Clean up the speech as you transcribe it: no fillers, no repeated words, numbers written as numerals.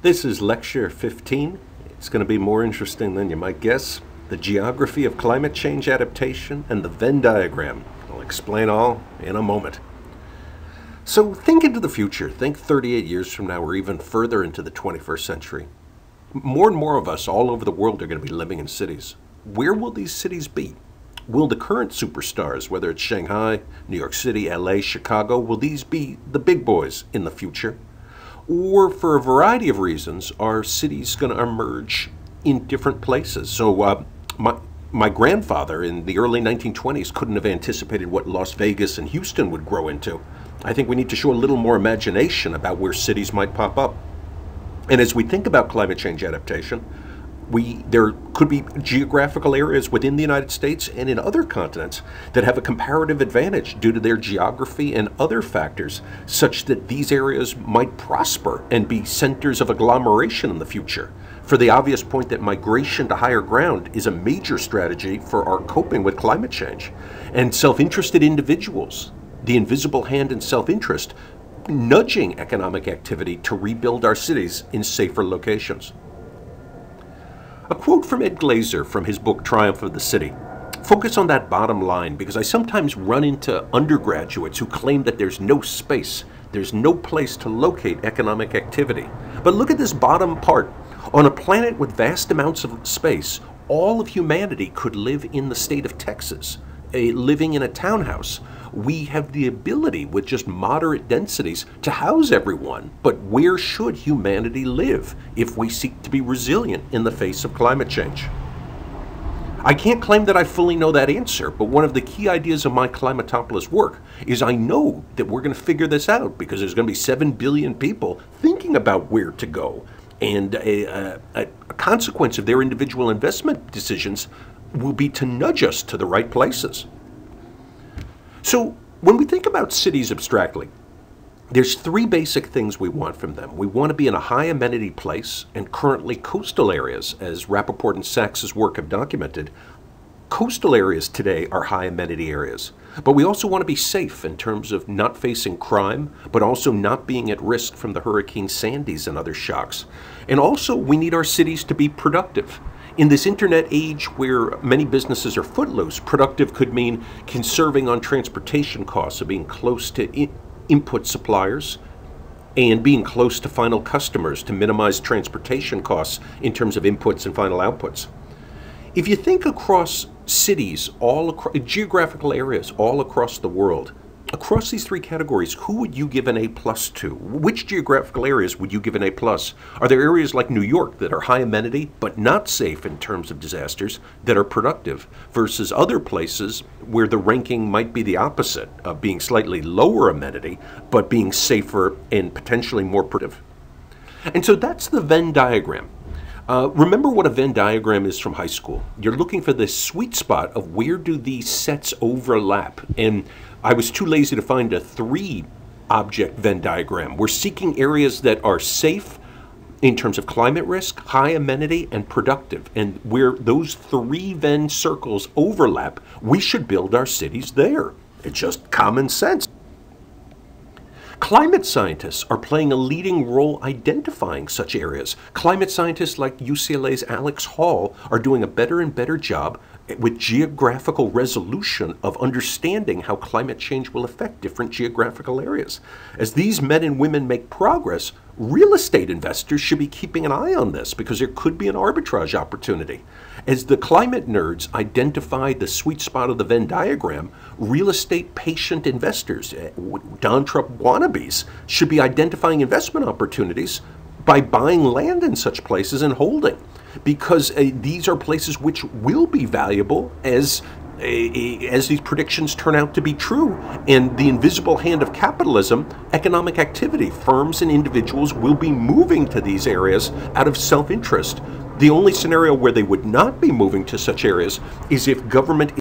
This is lecture 15. It's going to be more interesting than you might guess. The geography of climate change adaptation and the Venn diagram. I'll explain all in a moment. So think into the future. Think 38 years from now or even further into the 21st century. More and more of us all over the world are going to be living in cities. Where will these cities be? Will the current superstars, whether it's Shanghai, New York City, LA, Chicago, will these be the big boys in the future? Or for a variety of reasons, are cities going to emerge in different places? So my grandfather in the early 1920s couldn't have anticipated what Las Vegas and Houston would grow into. I think we need to show a little more imagination about where cities might pop up. And as we think about climate change adaptation, there could be geographical areas within the United States and in other continents that have a comparative advantage due to their geography and other factors, such that these areas might prosper and be centers of agglomeration in the future, for the obvious point that migration to higher ground is a major strategy for our coping with climate change. And self-interested individuals, the invisible hand in self-interest, nudging economic activity to rebuild our cities in safer locations. A quote from Ed Glazer from his book Triumph of the City. Focus on that bottom line, because I sometimes run into undergraduates who claim that there's no space, there's no place to locate economic activity. But look at this bottom part. On a planet with vast amounts of space, all of humanity could live in the state of Texas, living in a townhouse. We have the ability, with just moderate densities, to house everyone. But where should humanity live if we seek to be resilient in the face of climate change? I can't claim that I fully know that answer, but one of the key ideas of my Climatopolis work is I know that we're going to figure this out, because there's going to be 7 billion people thinking about where to go. And a consequence of their individual investment decisions will be to nudge us to the right places. So when we think about cities abstractly, there's three basic things we want from them. We want to be in a high amenity place, and currently coastal areas, as Rappaport and Sachs's work have documented, coastal areas today are high amenity areas. But we also want to be safe in terms of not facing crime, but also not being at risk from the Hurricane Sandys and other shocks. And also we need our cities to be productive. In this internet age where many businesses are footloose, productive could mean conserving on transportation costs, so being close to input suppliers and being close to final customers to minimize transportation costs in terms of inputs and final outputs. If you think across cities, geographical areas all across the world, across these three categories, who would you give an A+ to? Which geographical areas would you give an A+? Are there areas like New York that are high amenity but not safe in terms of disasters that are productive, versus other places where the ranking might be the opposite, of being slightly lower amenity but being safer and potentially more productive? And so that's the Venn diagram. Remember what a Venn diagram is from high school. You're looking for this sweet spot of where do these sets overlap. And I was too lazy to find a 3-object Venn diagram. We're seeking areas that are safe in terms of climate risk, high amenity, and productive. And where those 3 Venn circles overlap, we should build our cities there. It's just common sense. Climate scientists are playing a leading role identifying such areas. Climate scientists like UCLA's Alex Hall are doing a better and better job with geographical resolution of understanding how climate change will affect different geographical areas. As these men and women make progress, real estate investors should be keeping an eye on this, because there could be an arbitrage opportunity. As the climate nerds identify the sweet spot of the Venn diagram, real estate patient investors, Donald Trump wannabes, should be identifying investment opportunities by buying land in such places and holding, because these are places which will be valuable as these predictions turn out to be true. And the invisible hand of capitalism, economic activity, firms and individuals will be moving to these areas out of self-interest. The only scenario where they would not be moving to such areas is if government